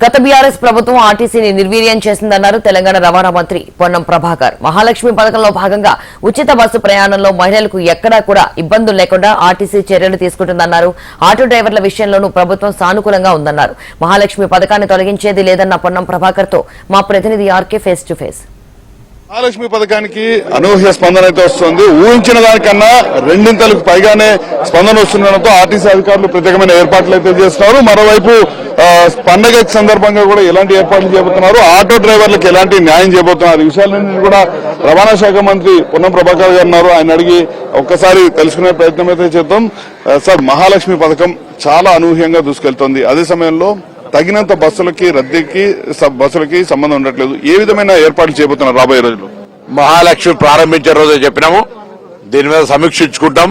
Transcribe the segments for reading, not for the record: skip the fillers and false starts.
గత బీఆర్ఎస్ ప్రభుత్వం ఆర్టీసీని నిర్వీర్యం చేసిందన్నారు తెలంగాణ రవాణా మంత్రి పొన్నం ప్రభాకర్. మహాలక్ష్మి పథకంలో భాగంగా ఉచిత బస్సు ప్రయాణంలో మహిళలకు ఎక్కడా కూడా ఇబ్బందులు లేకుండా ఆర్టీసీ చర్యలు తీసుకుంటుందన్నారు. ఆటో డ్రైవర్ల విషయంలోనూ ప్రభుత్వం సానుకూలంగా ఉందన్నారు. మహాలక్ష్మి పథకాన్ని తొలగించేది లేదన్న పొన్నం ప్రభాకర్ తో మా ప్రతినిధి RK face to face. Mahalakshmi పథకానికి అనూహ్య స్పందన అయితే వస్తుంది. ఊహించిన దానికన్నా రెండింతలకు పైగానే స్పందన వస్తుండడంతో ఆర్టీసీ అధికారులు ప్రత్యేకమైన ఏర్పాట్లు అయితే చేస్తున్నారు. మరోవైపు పండగ సందర్భంగా కూడా ఎలాంటి ఏర్పాట్లు చేయబోతున్నారు, ఆటో డ్రైవర్లకు ఎలాంటి న్యాయం చేయబోతున్నారు, ఈ విషయాలన్నీ కూడా రవాణా శాఖ మంత్రి పొన్నం ప్రభాకర్ గారు ఉన్నారు. ఆయన అడిగి ఒక్కసారి తెలుసుకునే ప్రయత్నం అయితే చేద్దాం. సార్, మహాలక్ష్మి పథకం చాలా అనూహ్యంగా దూసుకెళ్తోంది. అదే సమయంలో తగినంత బస్సులకి బస్సులకి సంబంధం ఉండట్లేదు. ఏ విధమైన ఏర్పాట్లు చేయబోతున్నారు రాబోయే రోజుల్లో? మహాలక్ష్మి ప్రారంభించే రోజు చెప్పినాము, దీని మీద సమీక్షించుకుంటాం.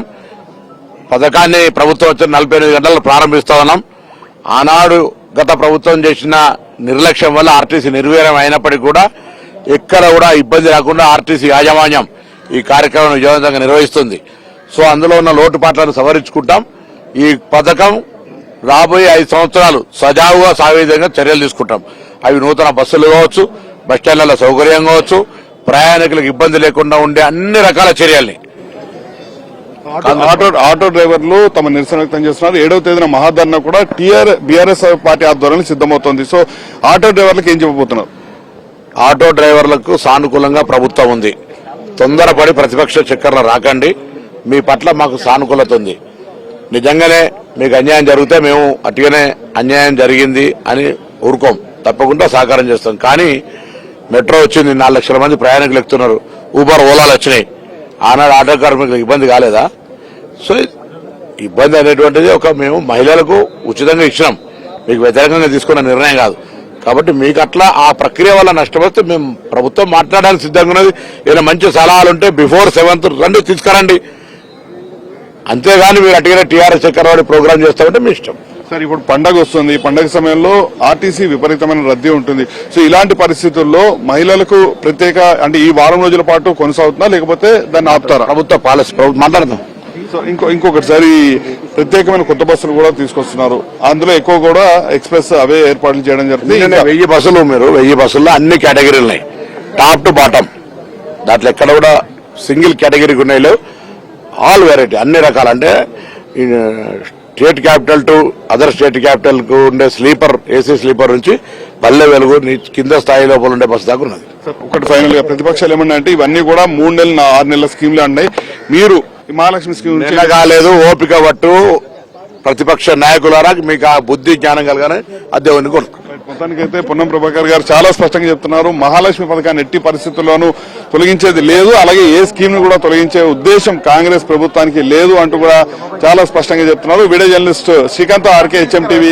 పథకాన్ని ప్రభుత్వం వచ్చిన 48 గంటలు ప్రారంభిస్తా ఉన్నాం. ఆనాడు గత ప్రభుత్వం చేసిన నిర్లక్ష్యం వల్ల ఆర్టీసీ నిర్వీర్యం అయినప్పటికీ కూడా ఎక్కడ కూడా ఇబ్బంది రాకుండా ఆర్టీసీ యాజమాన్యం ఈ కార్యక్రమం విజయవంతంగా నిర్వహిస్తుంది. సో అందులో ఉన్న లోటుపాట్లను సవరించుకుంటాం. ఈ పథకం రాబోయే 5 సంవత్సరాలు సజావుగా సాగే విధంగా చర్యలు తీసుకుంటాం. అవి నూతన బస్సులు కావచ్చు, బస్టాండ్ల సౌకర్యం కావచ్చు, ప్రయాణికులకు ఇబ్బంది లేకుండా ఉండే అన్ని రకాల చర్యల్ని. ఆటో డ్రైవర్లు తమ నిరసన వ్యక్తం చేస్తున్నారు. 7వ తేదీన మహాధర్నా కూడా బీఆర్ఎస్ పార్టీ ఆధ్వర్యంలో సిద్దమవుతోంది. సో ఆటో డ్రైవర్లకు ఏం చెప్పబోతున్నారు? ఆటో డ్రైవర్లకు సానుకూలంగా ప్రభుత్వం ఉంది. తొందరపడి ప్రతిపక్ష చక్కర్లు రాకండి. మీ పట్ల మాకు సానుకూలత ఉంది. నిజంగానే మీకు అన్యాయం జరిగితే మేము అటుగానే అన్యాయం జరిగింది అని ఊరుకోం, తప్పకుండా సహకారం చేస్తాం. కానీ మెట్రో వచ్చింది, 4 లక్షల మంది ప్రయాణికులు ఎక్కుతున్నారు, ఊబర్ ఓలాలు వచ్చినాయి. ఆనాడు ఆటో కార్మికులకు ఇబ్బంది కాలేదా? సో ఇబ్బంది అనేటువంటిది మేము మహిళలకు ఉచితంగా ఇచ్చినాం, మీకు వ్యతిరేకంగా తీసుకున్న నిర్ణయం కాదు. కాబట్టి మీకు అట్లా ఆ ప్రక్రియ వల్ల నష్టపోతే మేము ప్రభుత్వం మాట్లాడడానికి సిద్ధంగా ఉన్నది. ఏదైనా మంచి సలహాలుంటే బిఫోర్ 7th రండి, తీసుకురండి. అంతేగాని మీరు అటుగానే టీఆర్ఎస్ చక్రవాడి ప్రోగ్రామ్ చేస్తామంటే మీ ఇష్టం. సార్, ఇప్పుడు పండగ వస్తుంది. ఈ పండగ సమయంలో ఆర్టీసీ విపరీతమైన రద్దీ ఉంటుంది. సో ఇలాంటి పరిస్థితుల్లో మహిళలకు ప్రత్యేక అంటే ఈ వారం రోజుల పాటు కొనసాగుతుందా, లేకపోతే దాన్ని ఆపుతారా? ప్రభుత్వ పాలసీ మాట్లాడదాం. సో ఇంకొకటిసారి ప్రత్యేకమైన కొత్త బస్సులు కూడా తీసుకొస్తున్నారు. అందులో ఎక్కువ కూడా ఎక్స్ప్రెస్ అవే ఏర్పాట్లు చేయడం జరుగుతుంది. 1000 బస్సులు, మీరు 1000 బస్సుల్లో అన్ని కేటగిరీలు ఉన్నాయి, టాప్ టు బాటం. దాంట్లో ఎక్కడ కూడా సింగిల్ కేటగిరీకి ఉన్నాయి లేవు. ఆల్ వెరైటీ, అన్ని రకాలు. అంటే state capital to other state capital కు ఉండే స్లీపర్, ఏసీ స్లీపర్ నుంచి పల్లె వెలుగు కింద స్థాయి లోపల ఉండే బస్సు దాకా ఉన్నది. ఒకటి ఫైనల్ గా ప్రతిపక్షాలు ఏమన్నా అంటే ఇవన్నీ కూడా 3 నెలల 6 నెలల స్కీమ్లు ఉన్నాయి. మీరు మహాలక్ష్మి స్కీమ్ కాలేదు, ఓపిక పట్టు ప్రతిపక్ష నాయకులారా, మీకు ఆ బుద్ధి జ్ఞానం కలగానే అద్దెవన్నీ కొనుక్కో. మొత్తానికైతే పొన్నం ప్రభాకర్ గారు చాలా స్పష్టంగా చెప్తున్నారు. మహాలక్ష్మి పథకాన్ని ఎట్టి పరిస్థితుల్లోనూ తొలగించేది లేదు, అలాగే ఏ స్కీమ్ ను కూడా తొలగించే ఉద్దేశం కాంగ్రెస్ ప్రభుత్వానికి లేదు అంటూ కూడా చాలా స్పష్టంగా చెప్తున్నారు. Video journalist Srikanth, RK, HM TV.